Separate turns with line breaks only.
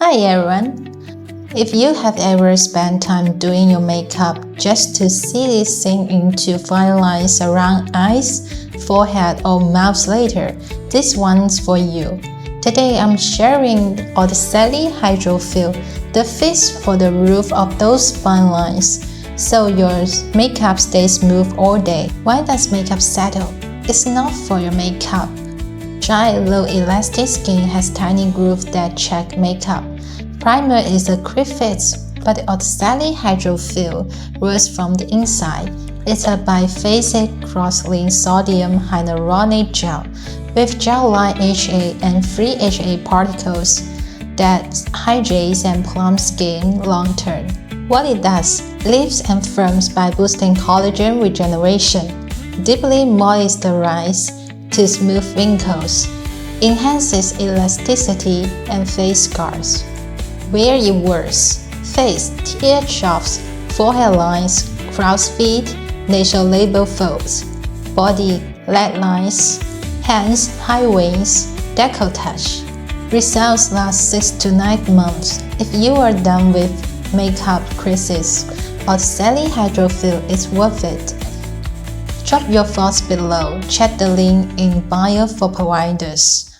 Hi everyone! If you have ever spent time doing your makeup just to see it sink into fine lines around eyes, forehead or mouth later, this one's for you. Today I'm sharing OTESALY Hydrofill, the fix for the roof of those fine lines, so your makeup stays smooth all day. Why does makeup settle? It's not for your makeup. Dry, low elastic skin has tiny grooves that check makeup. Primer is a quick fix, but the OTESALY Hydrofill works from the inside. It's a biphasic cross-linked sodium hyaluronate gel with gel-like HA and free HA particles that hydrates and plumps skin long-term. What it does, lifts and firms by boosting collagen regeneration, deeply moisturizes to smooth wrinkles, enhances elasticity and face scars. Where it works: face, tear troughs, forehead lines, crow's feet, nasal labial folds, body, leg lines, hands, high wings, décolletage. Results last 6 to 9 months. If you are done with makeup creases, OTESALY Hydrofill is worth it. Drop your thoughts below. Check the link in bio for providers.